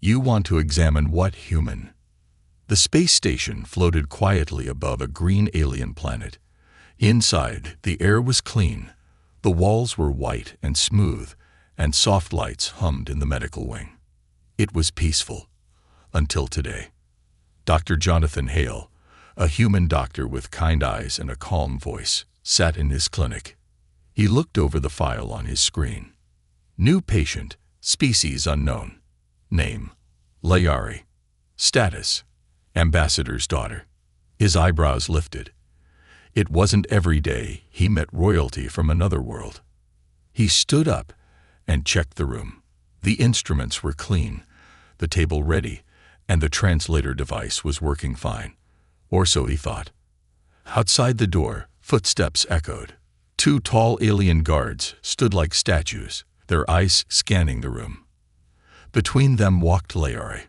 You want to examine what human? The space station floated quietly above a green alien planet. Inside, the air was clean. The walls were white and smooth, and soft lights hummed in the medical wing. It was peaceful. Until today. Dr. Jonathan Hale, a human doctor with kind eyes and a calm voice, sat in his clinic. He looked over the file on his screen. New patient, species unknown. Name, Layari. Status, ambassador's daughter. His eyebrows lifted. It wasn't every day he met royalty from another world. He stood up and checked the room. The instruments were clean, the table ready, and the translator device was working fine. Or so he thought. Outside the door, footsteps echoed. 2 tall alien guards stood like statues, their eyes scanning the room. Between them walked Layari.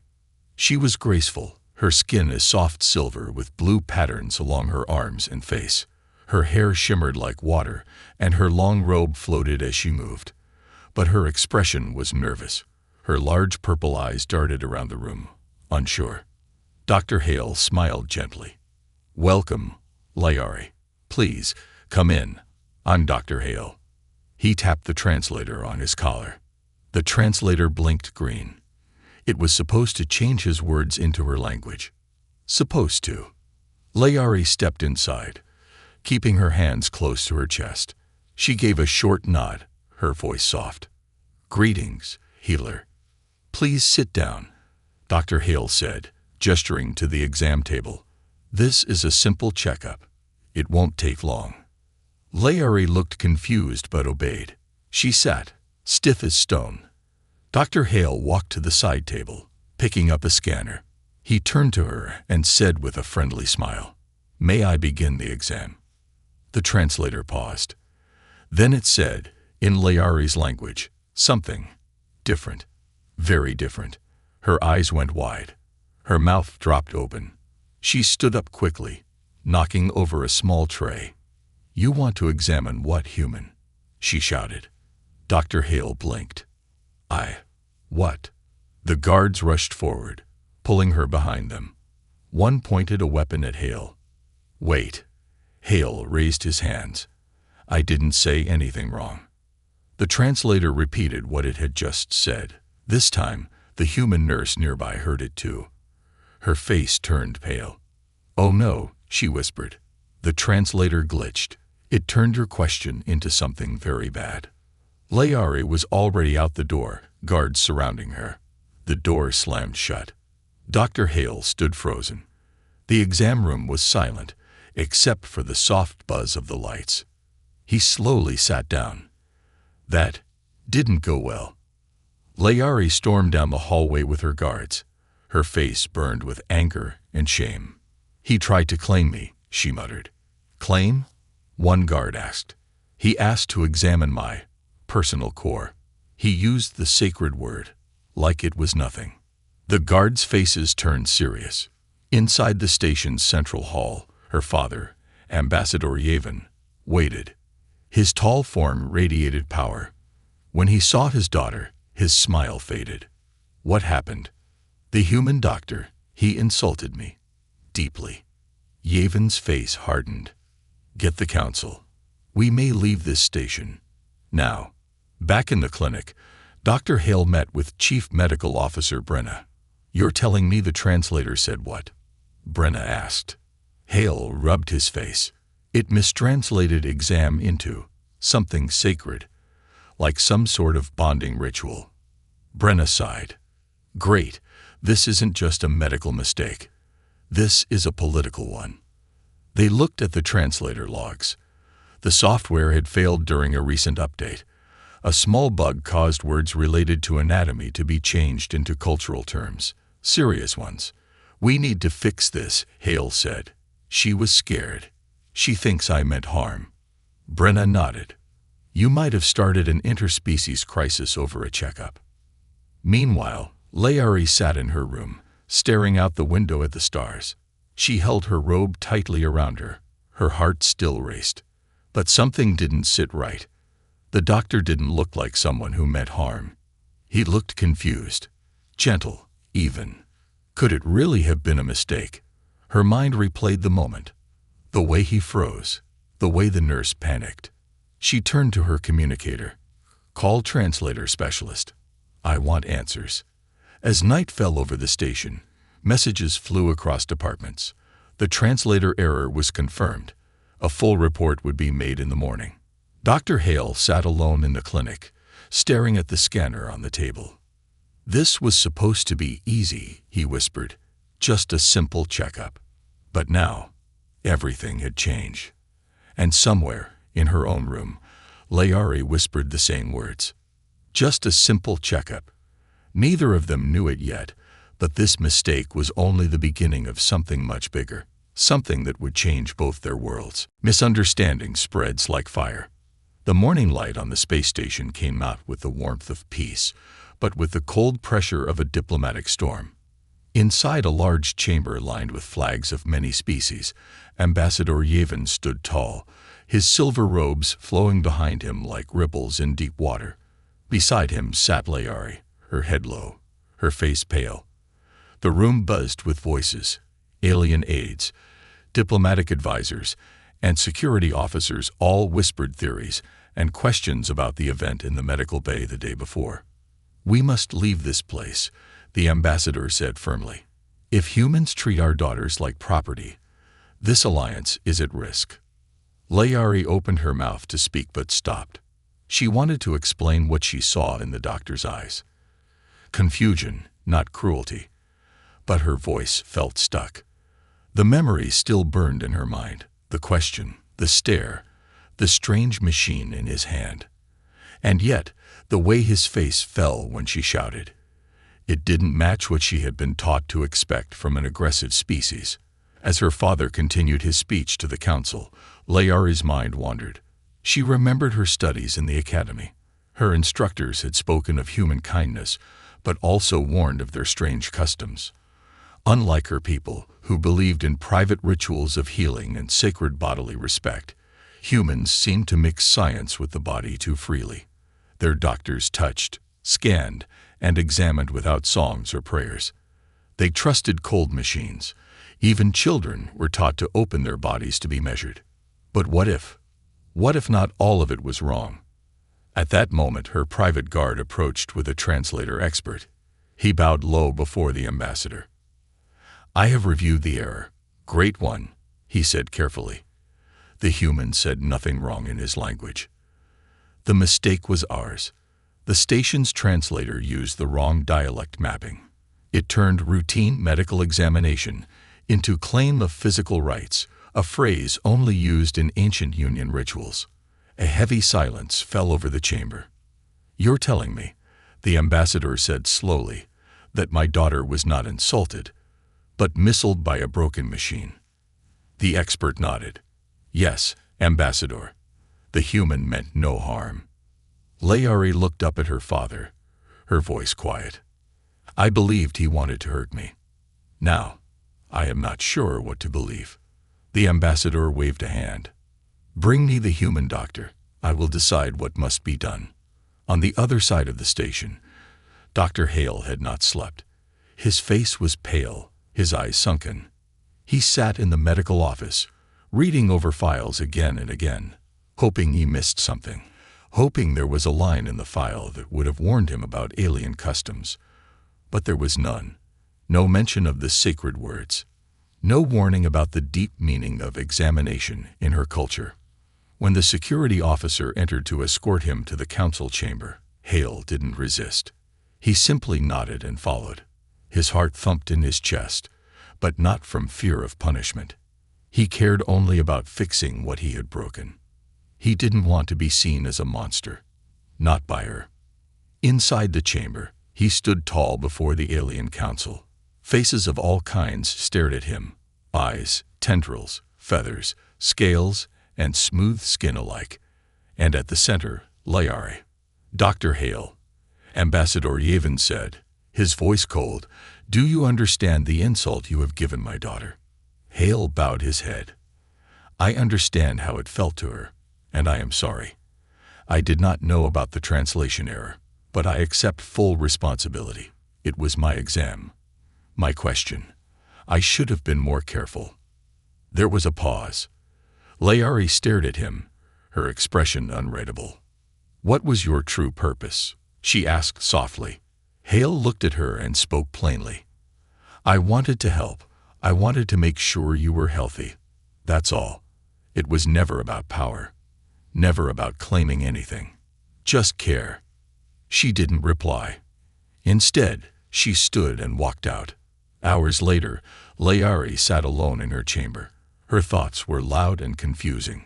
She was graceful, her skin as soft silver with blue patterns along her arms and face. Her hair shimmered like water, and her long robe floated as she moved. But her expression was nervous. Her large purple eyes darted around the room, unsure. Dr. Hale smiled gently. Welcome, Layari. Please, come in. I'm Dr. Hale. He tapped the translator on his collar. The translator blinked green. It was supposed to change his words into her language. Supposed to. Layari stepped inside, keeping her hands close to her chest. She gave a short nod, her voice soft. Greetings, healer. Please sit down, Dr. Hale said, gesturing to the exam table. This is a simple checkup. It won't take long. Layari looked confused but obeyed. She sat, stiff as stone. Dr. Hale walked to the side table, picking up a scanner. He turned to her and said with a friendly smile, May I begin the exam? The translator paused. Then it said, in Layari's language, something different, very different. Her eyes went wide. Her mouth dropped open. She stood up quickly, knocking over a small tray. You want to examine what human? She shouted. Dr. Hale blinked. What? The guards rushed forward, pulling her behind them. One pointed a weapon at Hale. Wait. Hale raised his hands. I didn't say anything wrong. The translator repeated what it had just said. This time, the human nurse nearby heard it too. Her face turned pale. Oh no, she whispered. The translator glitched. It turned her question into something very bad. Layari was already out the door, guards surrounding her. The door slammed shut. Dr. Hale stood frozen. The exam room was silent, except for the soft buzz of the lights. He slowly sat down. That didn't go well. Layari stormed down the hallway with her guards. Her face burned with anger and shame. He tried to claim me, she muttered. Claim? One guard asked. He asked to examine my personal core. He used the sacred word, like it was nothing. The guards' faces turned serious. Inside the station's central hall, her father, Ambassador Yavin, waited. His tall form radiated power. When he saw his daughter, his smile faded. What happened? The human doctor, he insulted me. Deeply. Yavin's face hardened. Get the council. We may leave this station. Now. Back in the clinic, Dr. Hale met with Chief Medical Officer Brenna. You're telling me the translator said what? Brenna asked. Hale rubbed his face. It mistranslated exam into something sacred, like some sort of bonding ritual. Brenna sighed. Great, this isn't just a medical mistake. This is a political one. They looked at the translator logs. The software had failed during a recent update. A small bug caused words related to anatomy to be changed into cultural terms, serious ones. We need to fix this, Hale said. She was scared. She thinks I meant harm. Brenna nodded. You might have started an interspecies crisis over a checkup. Meanwhile, Layari sat in her room, staring out the window at the stars. She held her robe tightly around her. Her heart still raced. But something didn't sit right. The doctor didn't look like someone who meant harm. He looked confused, gentle, even. Could it really have been a mistake? Her mind replayed the moment. The way he froze, the way the nurse panicked. She turned to her communicator. "Call translator specialist. I want answers." As night fell over the station, messages flew across departments. The translator error was confirmed. A full report would be made in the morning. Dr. Hale sat alone in the clinic, staring at the scanner on the table. "This was supposed to be easy," he whispered. "Just a simple checkup." But now, everything had changed. And somewhere, in her own room, Layari whispered the same words. Just a simple checkup. Neither of them knew it yet, but this mistake was only the beginning of something much bigger, something that would change both their worlds. Misunderstanding spreads like fire. The morning light on the space station came out with the warmth of peace, but with the cold pressure of a diplomatic storm. Inside a large chamber lined with flags of many species, Ambassador Yevon stood tall, his silver robes flowing behind him like ripples in deep water. Beside him sat Layari, her head low, her face pale. The room buzzed with voices, alien aides, diplomatic advisors, and security officers all whispered theories and questions about the event in the medical bay the day before. "We must leave this place," the ambassador said firmly. "If humans treat our daughters like property, this alliance is at risk." Layari opened her mouth to speak but stopped. She wanted to explain what she saw in the doctor's eyes. Confusion, not cruelty. But her voice felt stuck. The memory still burned in her mind, the question, the stare, the strange machine in his hand. And yet, the way his face fell when she shouted. It didn't match what she had been taught to expect from an aggressive species. As her father continued his speech to the council, Layari's mind wandered. She remembered her studies in the academy. Her instructors had spoken of human kindness, but also warned of their strange customs. Unlike her people, who believed in private rituals of healing and sacred bodily respect, humans seemed to mix science with the body too freely. Their doctors touched, scanned, and examined without songs or prayers. They trusted cold machines. Even children were taught to open their bodies to be measured. But what if? What if not all of it was wrong? At that moment, her private guard approached with a translator expert. He bowed low before the ambassador. "I have reviewed the error. Great one," he said carefully. The human said nothing wrong in his language. The mistake was ours. The station's translator used the wrong dialect mapping. It turned routine medical examination into claim of physical rights, a phrase only used in ancient Union rituals. A heavy silence fell over the chamber. "You're telling me," the ambassador said slowly, "that my daughter was not insulted, but missiled by a broken machine?" The expert nodded. "Yes, ambassador. The human meant no harm." Layari looked up at her father, her voice quiet. "I believed he wanted to hurt me. Now, I am not sure what to believe." The ambassador waved a hand. "Bring me the human doctor. I will decide what must be done." On the other side of the station, Dr. Hale had not slept. His face was pale, his eyes sunken. He sat in the medical office, reading over files again and again, hoping he missed something, hoping there was a line in the file that would have warned him about alien customs. But there was none. No mention of the sacred words. No warning about the deep meaning of examination in her culture. When the security officer entered to escort him to the council chamber, Hale didn't resist. He simply nodded and followed. His heart thumped in his chest, but not from fear of punishment. He cared only about fixing what he had broken. He didn't want to be seen as a monster. Not by her. Inside the chamber, he stood tall before the alien council. Faces of all kinds stared at him. Eyes, tendrils, feathers, scales, and smooth skin alike. And at the center, Layari. "Dr. Hale," Ambassador Yevon said, his voice cold, "do you understand the insult you have given my daughter?" Hale bowed his head. "I understand how it felt to her, and I am sorry. I did not know about the translation error, but I accept full responsibility. It was my exam. My question. I should have been more careful. There was a pause. Layari stared at him, her expression unreadable. What was your true purpose? She asked softly. Hale looked at her and spoke plainly. I wanted to help. I wanted to make sure you were healthy. That's all. It was never about power. Never about claiming anything. Just care. She didn't reply. Instead, she stood and walked out. Hours later, Layari sat alone in her chamber. Her thoughts were loud and confusing.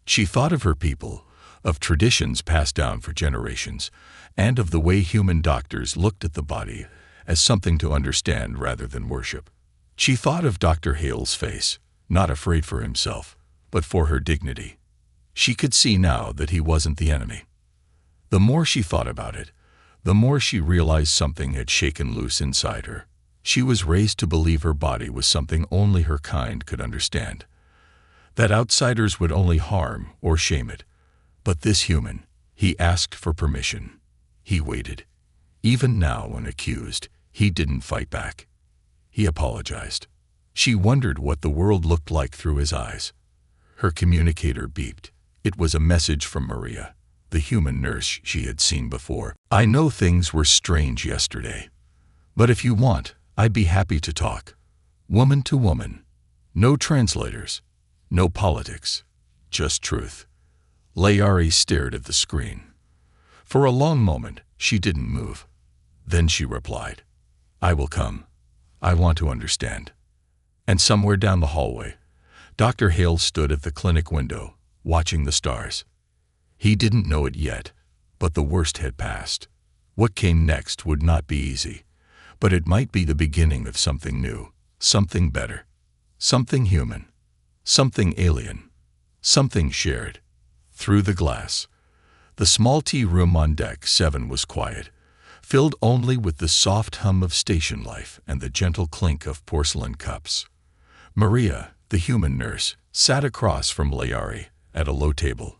She thought of her people, of traditions passed down for generations, and of the way human doctors looked at the body as something to understand rather than worship. She thought of Dr. Hale's face, not afraid for himself, but for her dignity. She could see now that he wasn't the enemy. The more she thought about it, the more she realized something had shaken loose inside her. She was raised to believe her body was something only her kind could understand, that outsiders would only harm or shame it. But this human, he asked for permission. He waited. Even now, when accused, he didn't fight back. He apologized. She wondered what the world looked like through his eyes. Her communicator beeped. It was a message from Maria, the human nurse she had seen before. I know things were strange yesterday, but if you want, I'd be happy to talk. Woman to woman. No translators. No politics. Just truth. Layari stared at the screen. For a long moment, she didn't move. Then she replied, I will come. I want to understand. And somewhere down the hallway, Dr. Hale stood at the clinic window, watching the stars. He didn't know it yet, but the worst had passed. What came next would not be easy, but it might be the beginning of something new, something better, something human, something alien, something shared. Through the glass, the small tea room on deck 7 was quiet, filled only with the soft hum of station life and the gentle clink of porcelain cups. Maria, the human nurse, sat across from Layari at a low table.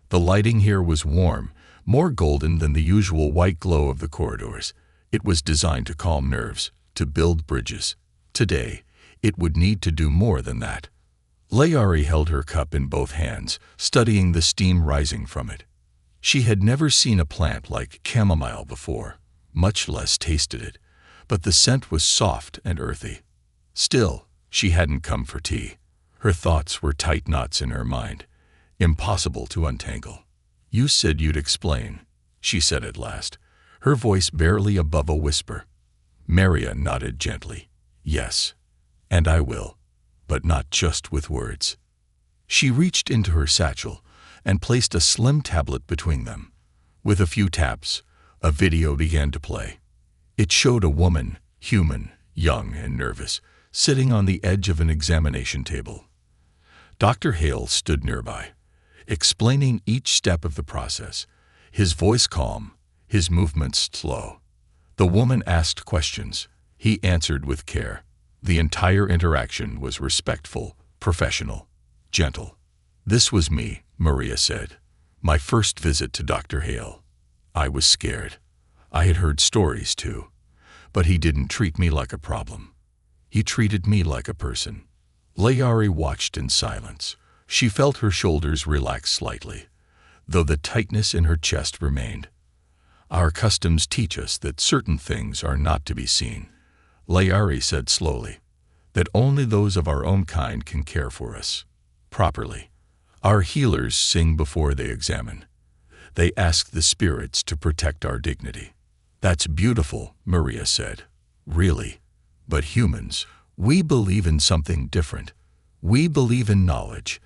The lighting here was warm, more golden than the usual white glow of the corridors. It was designed to calm nerves, to build bridges. Today, it would need to do more than that. Layari held her cup in both hands, studying the steam rising from it. She had never seen a plant like chamomile before, much less tasted it, but the scent was soft and earthy. Still, she hadn't come for tea. Her thoughts were tight knots in her mind, impossible to untangle. You said you'd explain, she said at last, her voice barely above a whisper. Maria nodded gently. Yes, and I will. But not just with words. She reached into her satchel and placed a slim tablet between them. With a few taps, a video began to play. It showed a woman, human, young and nervous, sitting on the edge of an examination table. Dr. Hale stood nearby, explaining each step of the process, his voice calm, his movements slow. The woman asked questions. He answered with care. The entire interaction was respectful, professional, gentle. This was me, Maria said. My first visit to Dr. Hale. I was scared. I had heard stories too, but he didn't treat me like a problem. He treated me like a person. Layari watched in silence. She felt her shoulders relax slightly, though the tightness in her chest remained. Our customs teach us that certain things are not to be seen. Layari said slowly, that only those of our own kind can care for us, properly. Our healers sing before they examine. They ask the spirits to protect our dignity. That's beautiful, Maria said. Really. But humans, we believe in something different. We believe in knowledge,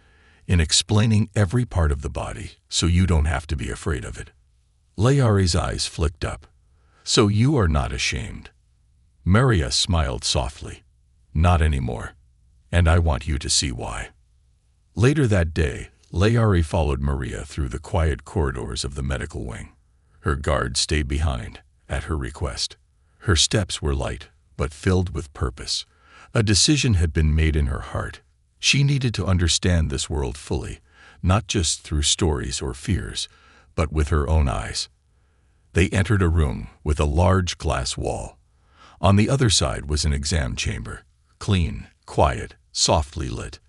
in explaining every part of the body so you don't have to be afraid of it. Layari's eyes flicked up. So you are not ashamed. Maria smiled softly. Not anymore. And I want you to see why. Later that day, Layari followed Maria through the quiet corridors of the medical wing. Her guard stayed behind, at her request. Her steps were light, but filled with purpose. A decision had been made in her heart. She needed to understand this world fully, not just through stories or fears, but with her own eyes. They entered a room with a large glass wall. On the other side was an exam chamber, clean, quiet, softly lit.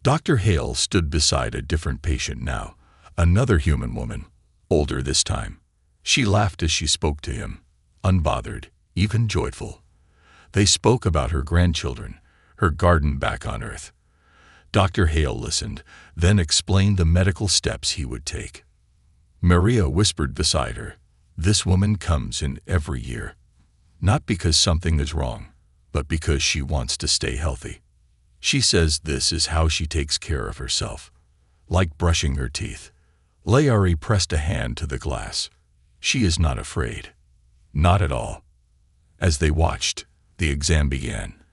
Dr. Hale stood beside a different patient now, another human woman, older this time. She laughed as she spoke to him, unbothered, even joyful. They spoke about her grandchildren, her garden back on Earth. Dr. Hale listened, then explained the medical steps he would take. Maria whispered beside her, "This woman comes in every year. Not because something is wrong, but because she wants to stay healthy. She says this is how she takes care of herself, like brushing her teeth." Layari pressed a hand to the glass. "She is not afraid. Not at all." As they watched, the exam began.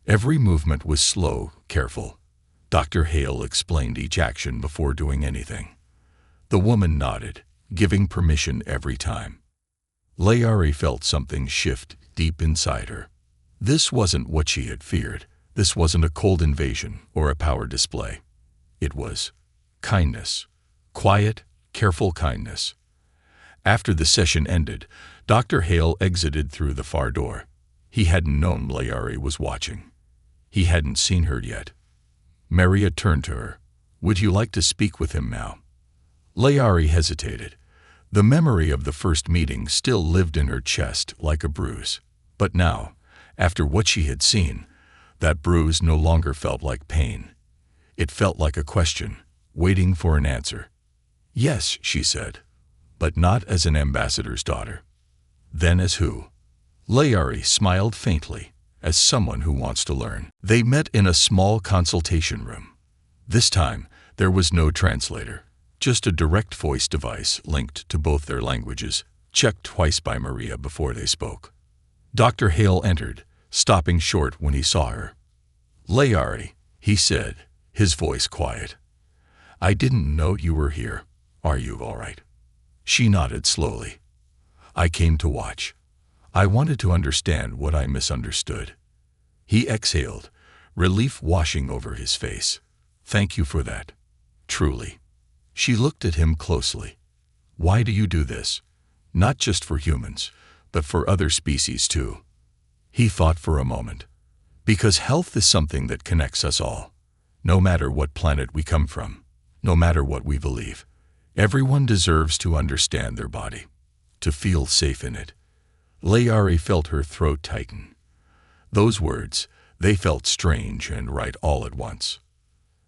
Every movement was slow, careful. Dr. Hale explained each action before doing anything. The woman nodded, giving permission every time. Layari felt something shift deep inside her. This wasn't what she had feared. This wasn't a cold invasion or a power display. It was kindness. Quiet, careful kindness. After the session ended, Dr. Hale exited through the far door. He hadn't known Layari was watching. He hadn't seen her yet. Maria turned to her. "Would you like to speak with him now?" Layari hesitated. The memory of the first meeting still lived in her chest like a bruise. But now, after what she had seen, that bruise no longer felt like pain. It felt like a question, waiting for an answer. "Yes," she said, "but not as an ambassador's daughter." "Then as who?" Layari smiled faintly, as someone who wants to learn. They met in a small consultation room. This time, there was no translator, just a direct voice device linked to both their languages, checked twice by Maria before they spoke. Dr. Hale entered, stopping short when he saw her. "Layari," he said, his voice quiet. "I didn't know you were here. Are you all right?" She nodded slowly. "I came to watch. I wanted to understand what I misunderstood." He exhaled, relief washing over his face. "Thank you for that. Truly." She looked at him closely. "Why do you do this? Not just for humans, but for other species too." He thought for a moment. "Because health is something that connects us all. No matter what planet we come from, no matter what we believe, everyone deserves to understand their body, to feel safe in it." Layari felt her throat tighten. Those words, they felt strange and right all at once.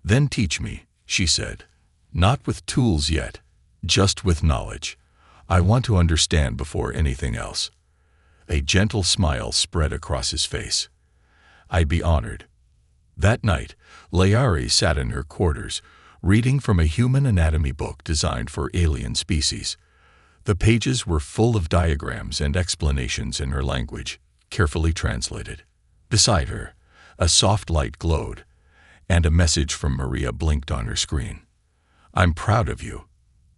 "Then teach me," she said. "Not with tools yet, just with knowledge. I want to understand before anything else." A gentle smile spread across his face. "I'd be honored." That night, Layari sat in her quarters, reading from a human anatomy book designed for alien species. The pages were full of diagrams and explanations in her language, carefully translated. Beside her, a soft light glowed, and a message from Maria blinked on her screen. "I'm proud of you.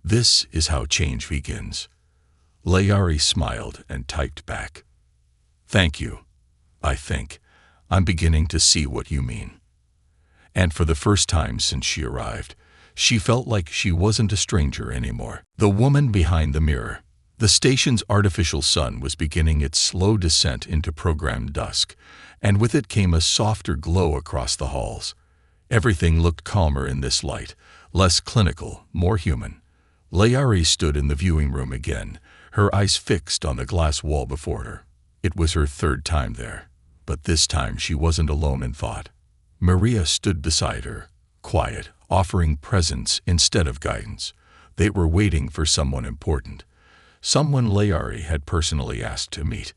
This is how change begins." Layari smiled and typed back. "Thank you. I think I'm beginning to see what you mean." And for the first time since she arrived, she felt like she wasn't a stranger anymore. The woman behind the mirror. The station's artificial sun was beginning its slow descent into programmed dusk, and with it came a softer glow across the halls. Everything looked calmer in this light, less clinical, more human. Layari stood in the viewing room again, her eyes fixed on the glass wall before her. It was her third time there, but this time she wasn't alone in thought. Maria stood beside her, quiet, offering presence instead of guidance. They were waiting for someone important, someone Layari had personally asked to meet.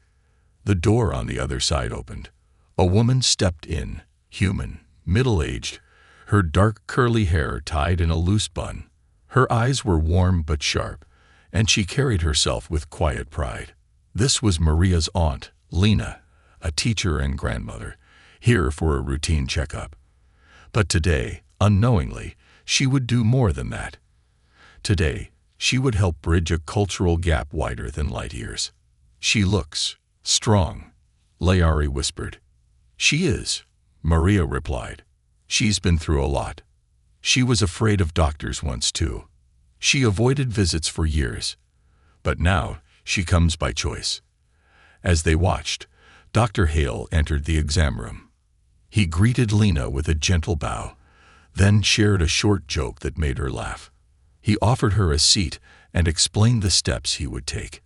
The door on the other side opened. A woman stepped in, human, middle-aged, her dark curly hair tied in a loose bun. Her eyes were warm but sharp, and she carried herself with quiet pride. This was Maria's aunt, Lena, a teacher and grandmother, here for a routine checkup. But today, unknowingly, she would do more than that. Today, she would help bridge a cultural gap wider than light years. "She looks strong," Layari whispered. "She is," Maria replied. "She's been through a lot. She was afraid of doctors once too. She avoided visits for years. But now, she comes by choice." As they watched, Dr. Hale entered the exam room. He greeted Lena with a gentle bow, then shared a short joke that made her laugh. He offered her a seat and explained the steps he would take.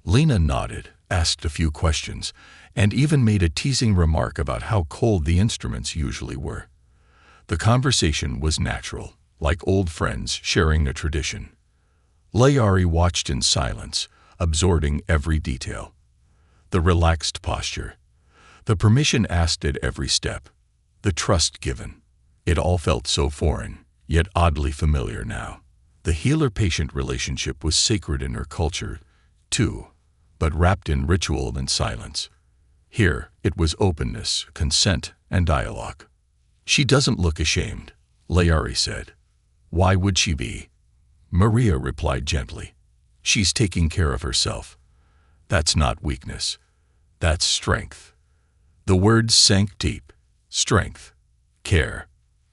Lena nodded, asked a few questions, and even made a teasing remark about how cold the instruments usually were. The conversation was natural, like old friends sharing a tradition. Layari watched in silence, absorbing every detail. The relaxed posture, the permission asked at every step, the trust given. It all felt so foreign, yet oddly familiar now. The healer-patient relationship was sacred in her culture, too, but wrapped in ritual and silence. Here, it was openness, consent, and dialogue. "She doesn't look ashamed," Layari said. "Why would she be?" Maria replied gently. "She's taking care of herself. That's not weakness. That's strength." The words sank deep. Strength, care,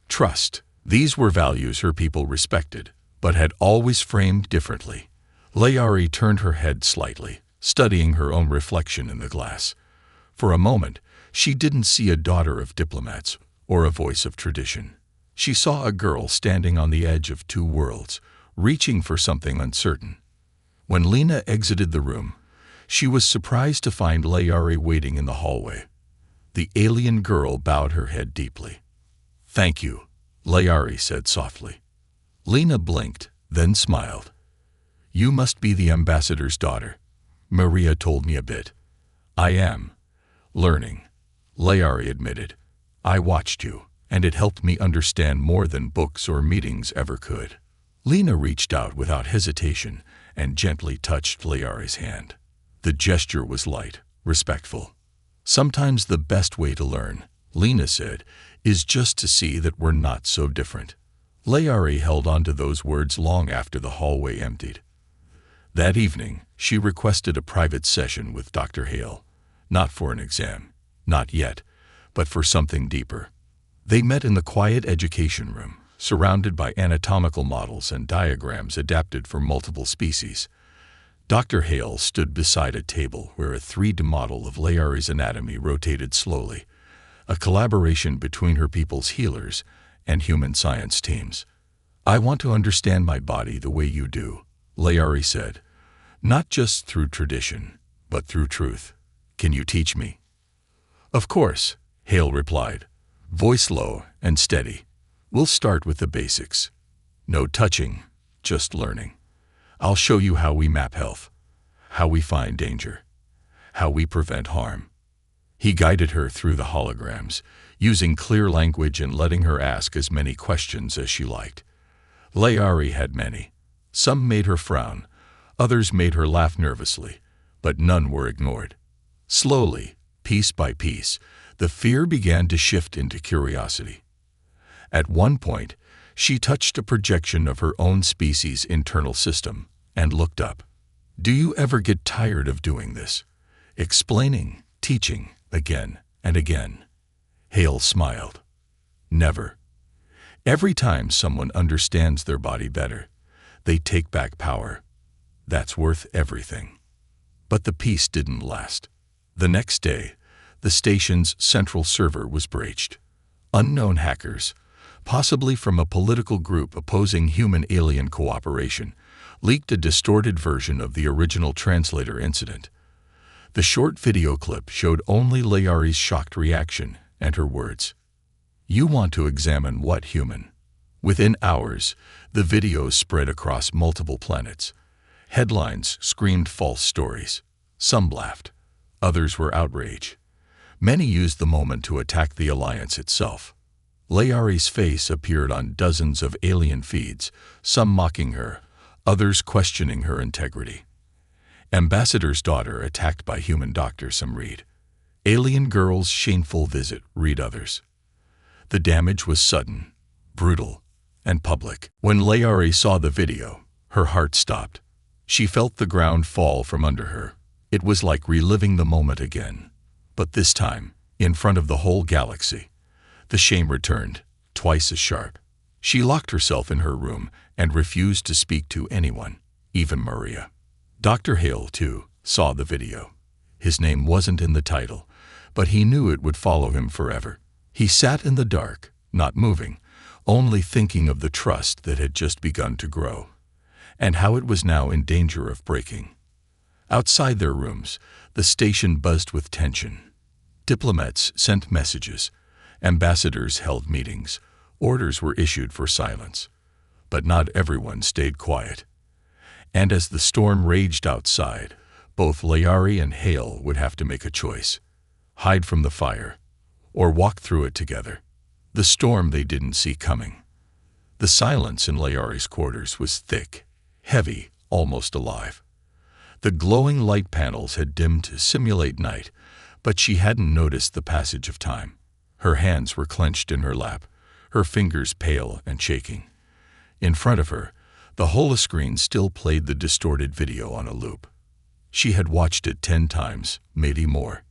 trust. These were values her people respected, but had always framed differently. Layari turned her head slightly, studying her own reflection in the glass. For a moment, she didn't see a daughter of diplomats or a voice of tradition. She saw a girl standing on the edge of two worlds, reaching for something uncertain. When Lena exited the room, she was surprised to find Layari waiting in the hallway. The alien girl bowed her head deeply. "Thank you," Layari said softly. Lena blinked, then smiled. "You must be the ambassador's daughter. Maria told me a bit." "I am. Learning," Layari admitted. "I watched you, and it helped me understand more than books or meetings ever could." Lena reached out without hesitation and gently touched Layari's hand. The gesture was light, respectful. "Sometimes the best way to learn," Lena said, "is just to see that we're not so different." Layari held on to those words long after the hallway emptied. That evening, she requested a private session with Dr. Hale, not for an exam, not yet, but for something deeper. They met in the quiet education room, surrounded by anatomical models and diagrams adapted for multiple species. Dr. Hale stood beside a table where a 3D model of Layari's anatomy rotated slowly, a collaboration between her people's healers and human science teams. "I want to understand my body the way you do," Layari said, "not just through tradition, but through truth. Can you teach me?" "Of course," Hale replied, voice low and steady. "We'll start with the basics. No touching, just learning. I'll show you how we map health, how we find danger, how we prevent harm." He guided her through the holograms, using clear language and letting her ask as many questions as she liked. Layari had many. Some made her frown, others made her laugh nervously, but none were ignored. Slowly, piece by piece, the fear began to shift into curiosity. At one point, she touched a projection of her own species' internal system and looked up. "Do you ever get tired of doing this? Explaining, teaching, again and again?" Hale smiled. "Never. Every time someone understands their body better, they take back power. That's worth everything." But the peace didn't last. The next day, the station's central server was breached. Unknown hackers, possibly from a political group opposing human-alien cooperation, leaked a distorted version of the original translator incident. The short video clip showed only Layari's shocked reaction and her words. "You want to examine what human?" Within hours, the video spread across multiple planets. Headlines screamed false stories. Some laughed. Others were outraged. Many used the moment to attack the alliance itself. Layari's face appeared on dozens of alien feeds, some mocking her, others questioning her integrity. "Ambassador's daughter attacked by human doctor," some read. "Alien girl's shameful visit," read others. The damage was sudden, brutal, and public. When Layari saw the video, her heart stopped. She felt the ground fall from under her. It was like reliving the moment again. But this time, in front of the whole galaxy. The shame returned, twice as sharp. She locked herself in her room and refused to speak to anyone, even Maria. Dr. Hale, too, saw the video. His name wasn't in the title, but he knew it would follow him forever. He sat in the dark, not moving, only thinking of the trust that had just begun to grow, and how it was now in danger of breaking. Outside their rooms, the station buzzed with tension. Diplomats sent messages, ambassadors held meetings, orders were issued for silence. But not everyone stayed quiet. And as the storm raged outside, both Layari and Hale would have to make a choice: hide from the fire, or walk through it together. The storm they didn't see coming. The silence in Layari's quarters was thick, heavy, almost alive. The glowing light panels had dimmed to simulate night, but she hadn't noticed the passage of time. Her hands were clenched in her lap, her fingers pale and shaking. In front of her, the holoscreen still played the distorted video on a loop. She had watched it 10 times, maybe more.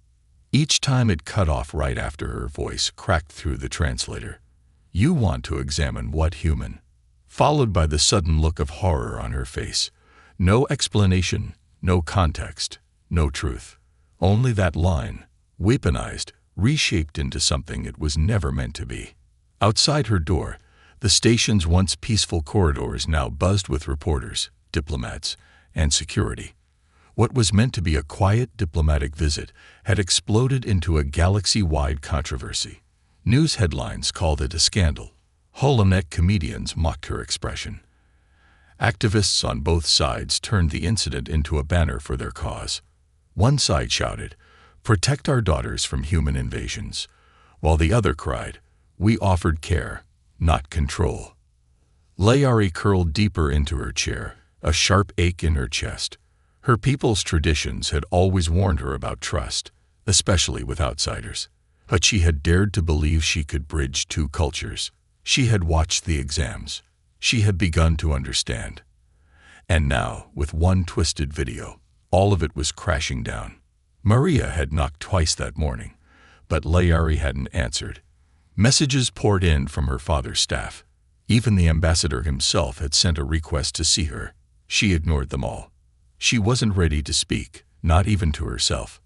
Each time it cut off right after her voice cracked through the translator. "You want to examine what human?" Followed by the sudden look of horror on her face. No explanation, no context, no truth. Only that line, weaponized, reshaped into something it was never meant to be. Outside her door, the station's once peaceful corridors now buzzed with reporters, diplomats, and security. What was meant to be a quiet diplomatic visit had exploded into a galaxy-wide controversy. News headlines called it a scandal. Holonet comedians mocked her expression. Activists on both sides turned the incident into a banner for their cause. One side shouted, "Protect our daughters from human invasions," while the other cried, "We offered care, not control." Layari curled deeper into her chair, a sharp ache in her chest. Her people's traditions had always warned her about trust, especially with outsiders. But she had dared to believe she could bridge two cultures. She had watched the exams. She had begun to understand. And now, with one twisted video, all of it was crashing down. Maria had knocked twice that morning, but Layari hadn't answered. Messages poured in from her father's staff. Even the ambassador himself had sent a request to see her. She ignored them all. She wasn't ready to speak, not even to herself.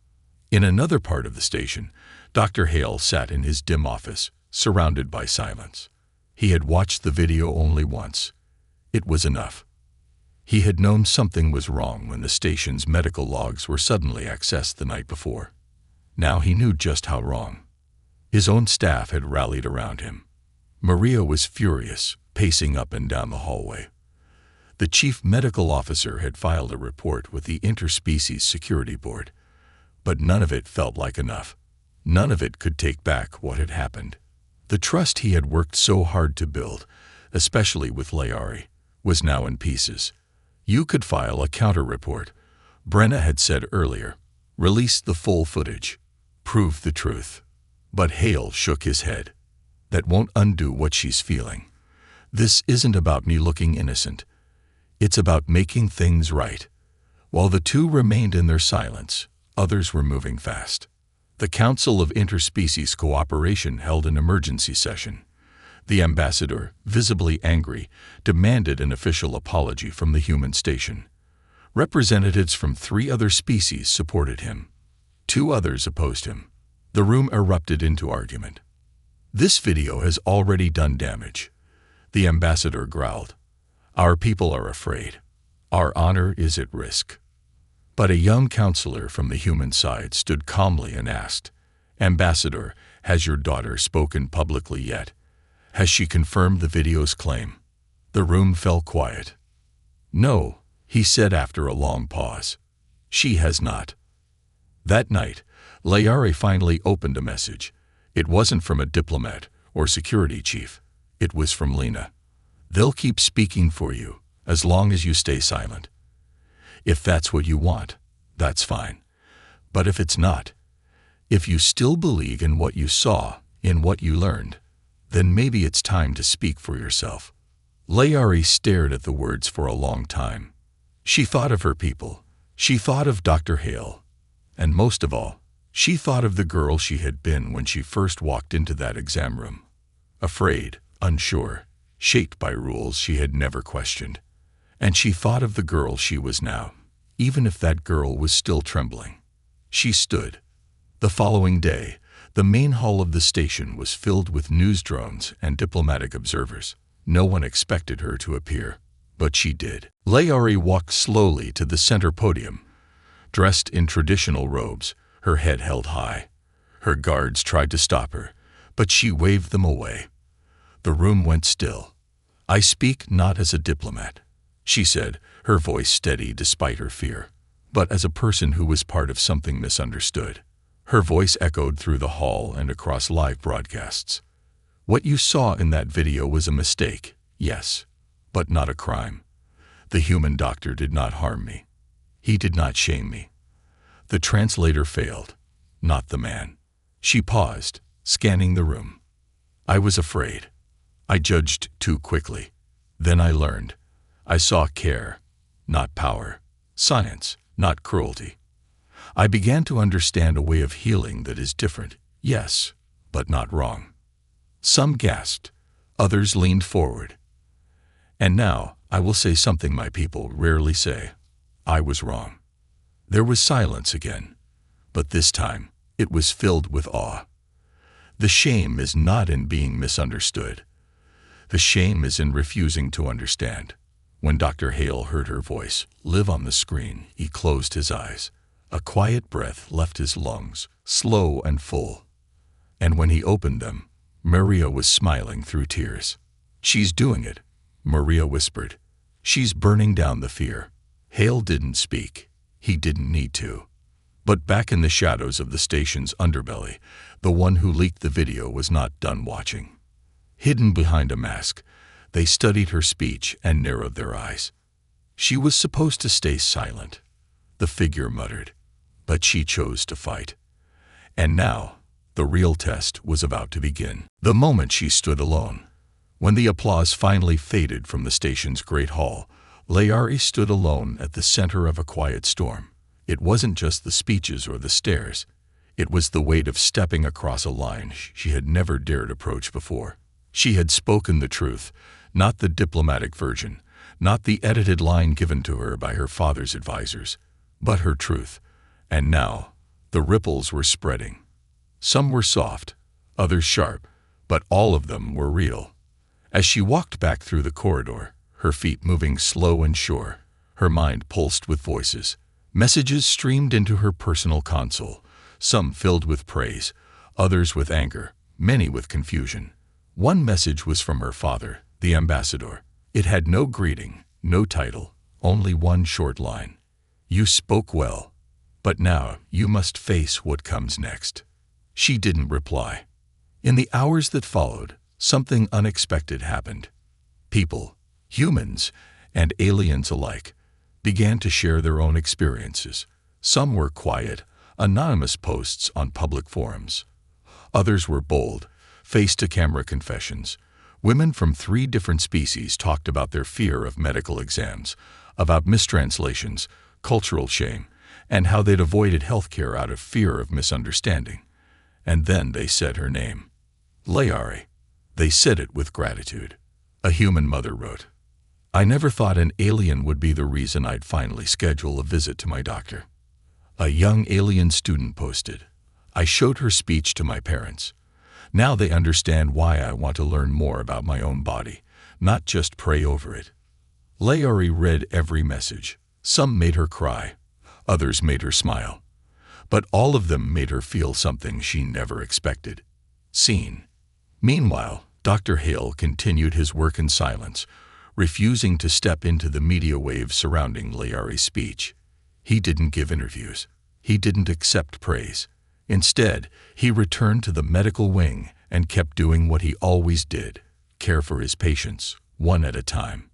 In another part of the station, Dr. Hale sat in his dim office, surrounded by silence. He had watched the video only once. It was enough. He had known something was wrong when the station's medical logs were suddenly accessed the night before. Now he knew just how wrong. His own staff had rallied around him. Maria was furious, pacing up and down the hallway. The chief medical officer had filed a report with the Interspecies Security Board, but none of it felt like enough. None of it could take back what had happened. The trust he had worked so hard to build, especially with Layari, was now in pieces. You could file a counter-report, Brenna had said earlier. Release the full footage. Prove the truth. But Hale shook his head. That won't undo what she's feeling. This isn't about me looking innocent. It's about making things right. While the two remained in their silence, others were moving fast. The Council of Interspecies Cooperation held an emergency session. The ambassador, visibly angry, demanded an official apology from the human station. Representatives from 3 other species supported him. 2 others opposed him. The room erupted into argument. "This video has already done damage," the ambassador growled. "Our people are afraid. Our honor is at risk." But a young counselor from the human side stood calmly and asked, "Ambassador, has your daughter spoken publicly yet? Has she confirmed the video's claim?" The room fell quiet. "No," he said after a long pause. "She has not." That night, Layari finally opened a message. It wasn't from a diplomat or security chief. It was from Lena. "They'll keep speaking for you, as long as you stay silent. If that's what you want, that's fine. But if it's not, if you still believe in what you saw, in what you learned, then maybe it's time to speak for yourself." Layari stared at the words for a long time. She thought of her people. She thought of Dr. Hale. And most of all, she thought of the girl she had been when she first walked into that exam room. Afraid, unsure, shaped by rules she had never questioned. And she thought of the girl she was now, even if that girl was still trembling. She stood. The following day, the main hall of the station was filled with news drones and diplomatic observers. No one expected her to appear, but she did. Layari walked slowly to the center podium, dressed in traditional robes, her head held high. Her guards tried to stop her, but she waved them away. The room went still. "I speak not as a diplomat," she said, her voice steady despite her fear, "but as a person who was part of something misunderstood." Her voice echoed through the hall and across live broadcasts. "What you saw in that video was a mistake, yes, but not a crime. The human doctor did not harm me. He did not shame me. The translator failed, not the man." She paused, scanning the room. "I was afraid. I judged too quickly. Then I learned. I saw care, not power. Science, not cruelty. I began to understand a way of healing that is different, yes, but not wrong." Some gasped, others leaned forward. "And now, I will say something my people rarely say. I was wrong." There was silence again, but this time, it was filled with awe. The shame is not in being misunderstood. The shame is in refusing to understand. When Dr. Hale heard her voice live on the screen, he closed his eyes. A quiet breath left his lungs, slow and full. And when he opened them, Maria was smiling through tears. "She's doing it," Maria whispered. "She's burning down the fear." Hale didn't speak. He didn't need to. But back in the shadows of the station's underbelly, the one who leaked the video was not done watching. Hidden behind a mask, they studied her speech and narrowed their eyes. She was supposed to stay silent, the figure muttered, but she chose to fight. And now, the real test was about to begin. The moment she stood alone. When the applause finally faded from the station's great hall, Layari stood alone at the center of a quiet storm. It wasn't just the speeches or the stares. It was the weight of stepping across a line she had never dared approach before. She had spoken the truth, not the diplomatic version, not the edited line given to her by her father's advisors, but her truth. And now, the ripples were spreading. Some were soft, others sharp, but all of them were real. As she walked back through the corridor, her feet moving slow and sure, her mind pulsed with voices. Messages streamed into her personal console, some filled with praise, others with anger, many with confusion. One message was from her father, the ambassador. It had no greeting, no title, only one short line. "You spoke well, but now you must face what comes next." She didn't reply. In the hours that followed, something unexpected happened. People, humans and aliens alike, began to share their own experiences. Some were quiet, anonymous posts on public forums. Others were bold, face-to-camera confessions. Women from 3 different species talked about their fear of medical exams, about mistranslations, cultural shame, and how they'd avoided healthcare out of fear of misunderstanding. And then they said her name. Layari. They said it with gratitude. A human mother wrote, "I never thought an alien would be the reason I'd finally schedule a visit to my doctor." A young alien student posted, "I showed her speech to my parents. Now they understand why I want to learn more about my own body, not just pray over it." Layari read every message. Some made her cry, others made her smile. But all of them made her feel something she never expected. Seen. Meanwhile, Dr. Hale continued his work in silence, refusing to step into the media wave surrounding Layari's speech. He didn't give interviews. He didn't accept praise. Instead, he returned to the medical wing and kept doing what he always did, care for his patients, one at a time.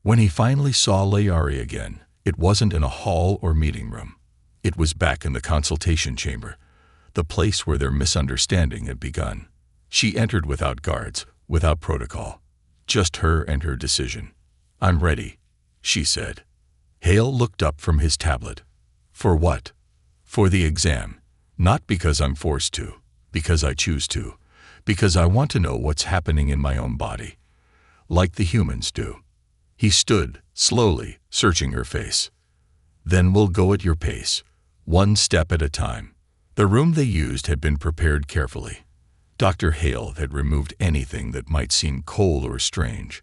When he finally saw Layari again, it wasn't in a hall or meeting room. It was back in the consultation chamber, the place where their misunderstanding had begun. She entered without guards, without protocol. Just her and her decision. "I'm ready," she said. Hale looked up from his tablet. "For what?" "For the exam. Not because I'm forced to, because I choose to, because I want to know what's happening in my own body, like the humans do." He stood, slowly, searching her face. "Then we'll go at your pace, one step at a time. The room they used had been prepared carefully. Dr. Hale had removed anything that might seem cold or strange.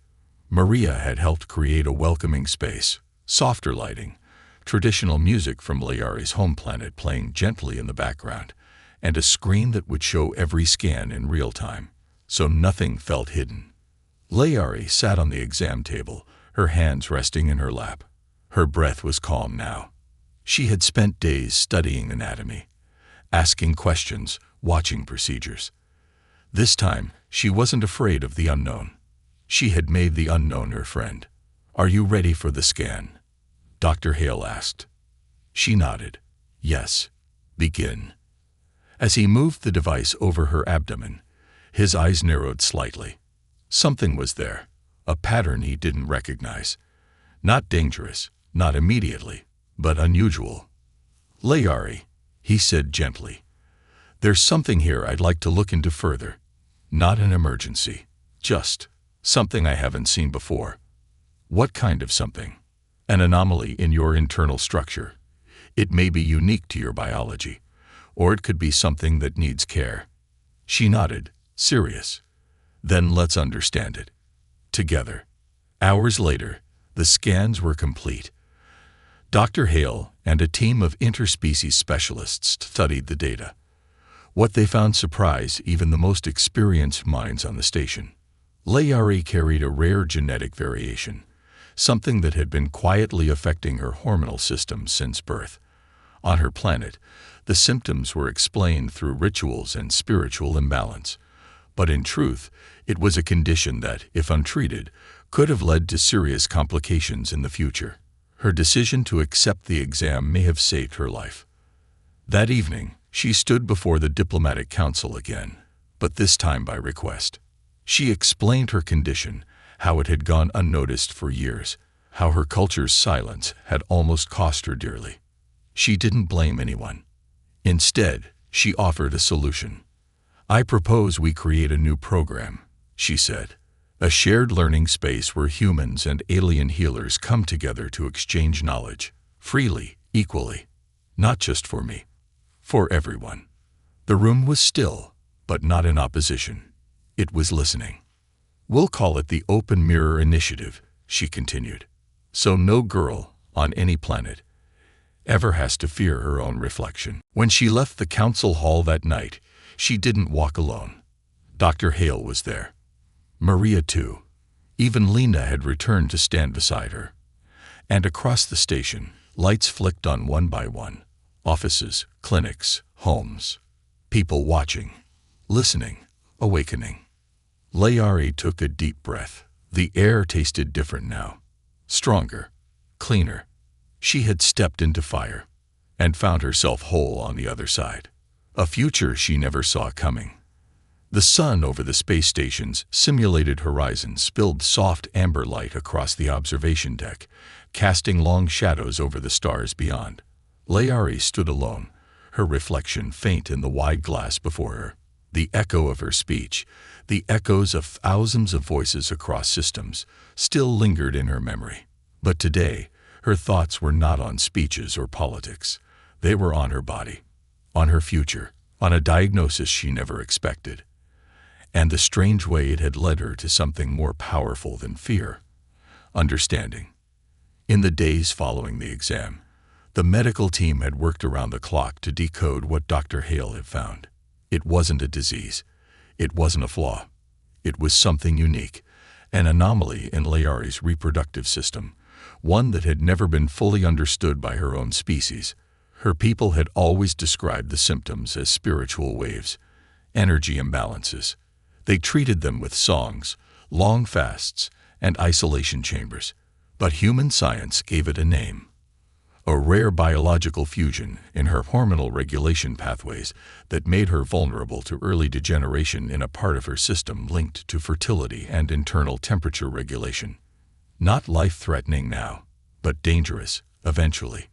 Maria had helped create a welcoming space, softer lighting, traditional music from Layari's home planet playing gently in the background, and a screen that would show every scan in real time, so nothing felt hidden. Layari sat on the exam table, her hands resting in her lap. Her breath was calm now. She had spent days studying anatomy, asking questions, watching procedures. This time, she wasn't afraid of the unknown. She had made the unknown her friend. "Are you ready for the scan?" Dr. Hale asked. She nodded. "Yes. Begin." As he moved the device over her abdomen, his eyes narrowed slightly. Something was there, a pattern he didn't recognize. Not dangerous, not immediately, but unusual. "Layari," he said gently, "there's something here I'd like to look into further. Not an emergency, just something I haven't seen before." "What kind of something?" "An anomaly in your internal structure. It may be unique to your biology, or it could be something that needs care." She nodded, serious. "Then let's understand it. Together." Hours later, the scans were complete. Dr. Hale and a team of interspecies specialists studied the data. What they found surprised even the most experienced minds on the station. Layari carried a rare genetic variation, something that had been quietly affecting her hormonal system since birth. On her planet, the symptoms were explained through rituals and spiritual imbalance. But in truth, it was a condition that, if untreated, could have led to serious complications in the future. Her decision to accept the exam may have saved her life. That evening, she stood before the diplomatic council again, but this time by request. She explained her condition, how it had gone unnoticed for years, how her culture's silence had almost cost her dearly. She didn't blame anyone. Instead, she offered a solution. "I propose we create a new program," she said. "A shared learning space where humans and alien healers come together to exchange knowledge, freely, equally. Not just for me. For everyone." The room was still, but not in opposition. It was listening. "We'll call it the Open Mirror Initiative," she continued. "So no girl, on any planet, ever has to fear her own reflection." When she left the council hall that night, she didn't walk alone. Dr. Hale was there. Maria too. Even Lena had returned to stand beside her. And across the station, lights flicked on one by one. Offices, clinics, homes. People watching, listening, awakening. Layari took a deep breath. The air tasted different now. Stronger, cleaner. She had stepped into fire and found herself whole on the other side. A future she never saw coming. The sun over the space station's simulated horizon spilled soft amber light across the observation deck, casting long shadows over the stars beyond. Layari stood alone, her reflection faint in the wide glass before her. The echo of her speech, the echoes of thousands of voices across systems, still lingered in her memory. But today, her thoughts were not on speeches or politics. They were on her body, on her future, on a diagnosis she never expected, and the strange way it had led her to something more powerful than fear: understanding. In the days following the exam, the medical team had worked around the clock to decode what Dr. Hale had found. It wasn't a disease. It wasn't a flaw. It was something unique, an anomaly in Layari's reproductive system, one that had never been fully understood by her own species. Her people had always described the symptoms as spiritual waves, energy imbalances. They treated them with songs, long fasts, and isolation chambers. But human science gave it a name: a rare biological fusion in her hormonal regulation pathways that made her vulnerable to early degeneration in a part of her system linked to fertility and internal temperature regulation. Not life-threatening now, but dangerous, eventually.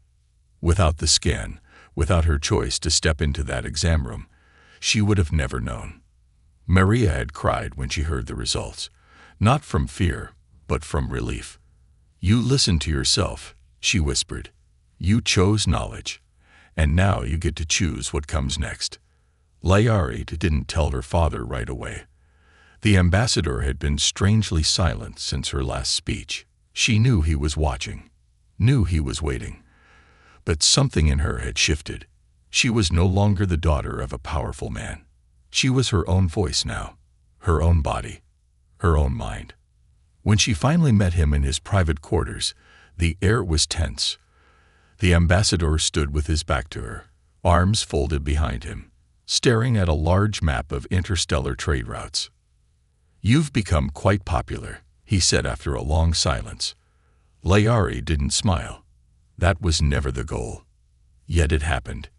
Without the scan, without her choice to step into that exam room, she would have never known. Maria had cried when she heard the results, not from fear, but from relief. "You listened to yourself," she whispered. "You chose knowledge, And now you get to choose what comes next. Layari didn't tell her father right away. The ambassador had been strangely silent since her last speech. She knew he was watching, knew he was waiting. But something in her had shifted. She was no longer the daughter of a powerful man. She was her own voice now, her own body, her own mind. When she finally met him in his private quarters, the air was tense. The ambassador stood with his back to her, arms folded behind him, staring at a large map of interstellar trade routes. "You've become quite popular," he said after a long silence. Layari didn't smile. That was never the goal. Yet it happened.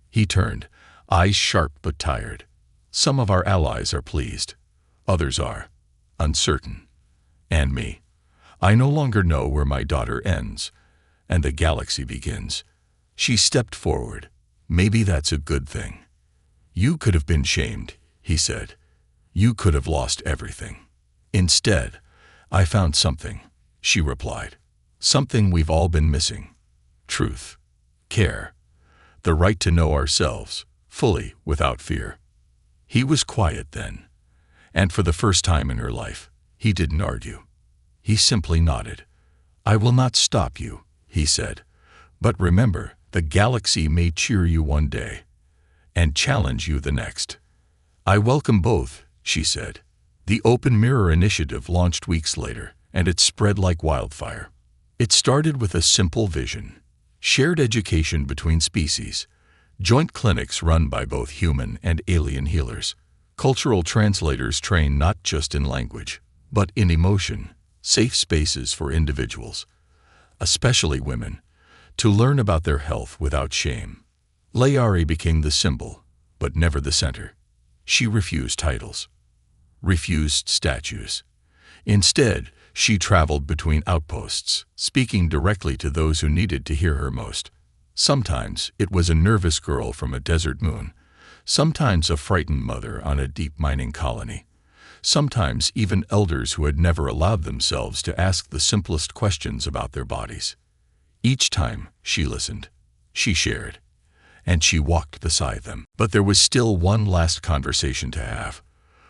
He turned, eyes sharp but tired. "Some of our allies are pleased. Others are uncertain. And me. I no longer know where my daughter ends and the galaxy begins." She stepped forward. "Maybe that's a good thing." "You could have been shamed," he said. "You could have lost everything." "Instead, I found something," she replied. "Something we've all been missing. Truth. Care. The right to know ourselves, fully, without fear." He was quiet then. And for the first time in her life, he didn't argue. He simply nodded. "I will not stop you," he said. "But remember, the galaxy may cheer you one day and challenge you the next." "I welcome both," she said. The Open Mirror Initiative launched weeks later, and it spread like wildfire. It started with a simple vision: shared education between species, joint clinics run by both human and alien healers, cultural translators trained not just in language, but in emotion, safe spaces for individuals, especially women, to learn about their health without shame. Layari became the symbol, but never the center. She refused titles, refused statues. Instead, she traveled between outposts, speaking directly to those who needed to hear her most. Sometimes it was a nervous girl from a desert moon, sometimes a frightened mother on a deep mining colony, sometimes even elders who had never allowed themselves to ask the simplest questions about their bodies. Each time she listened, she shared, and she walked beside them. But there was still one last conversation to have,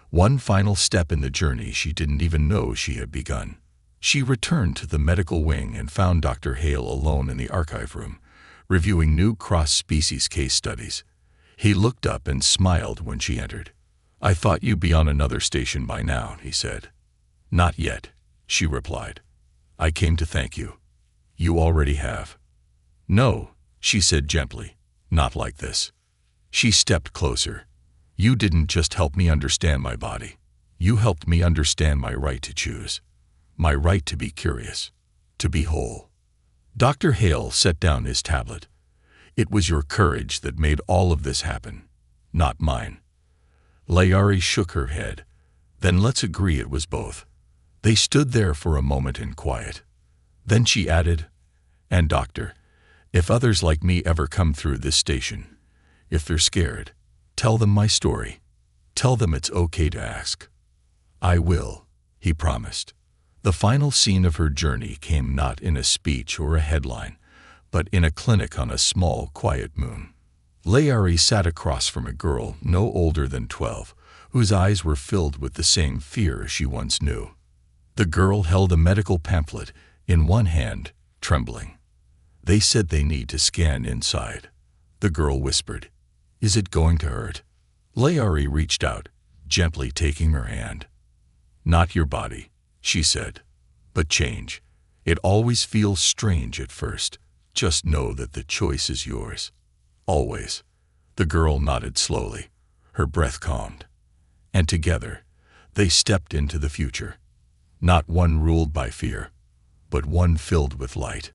one final step in the journey she didn't even know she had begun. She returned to the medical wing and found Dr. Hale alone in the archive room, reviewing new cross-species case studies. He looked up and smiled when she entered. "I thought you'd be on another station by now," he said. "Not yet," she replied. "I came to thank you." "You already have." "No," she said gently, "not like this." She stepped closer. "You didn't just help me understand my body. You helped me understand my right to choose, my right to be curious, to be whole." Dr. Hale set down his tablet. "It was your courage that made all of this happen, not mine." Layari shook her head. "Then let's agree it was both." They stood there for a moment in quiet. Then she added, "And doctor, if others like me ever come through this station, if they're scared, tell them my story. Tell them it's okay to ask." "I will," he promised. The final scene of her journey came not in a speech or a headline, but in a clinic on a small, quiet moon. Layari sat across from a girl no older than 12, whose eyes were filled with the same fear she once knew. The girl held a medical pamphlet in one hand, trembling. "They said they need to scan inside." The girl whispered, "Is it going to hurt?" Layari reached out, gently taking her hand. "Not your body," she said, "but change. It always feels strange at first. Just know that the choice is yours. Always." The girl nodded slowly, her breath calmed. And together, they stepped into the future. Not one ruled by fear, but one filled with light.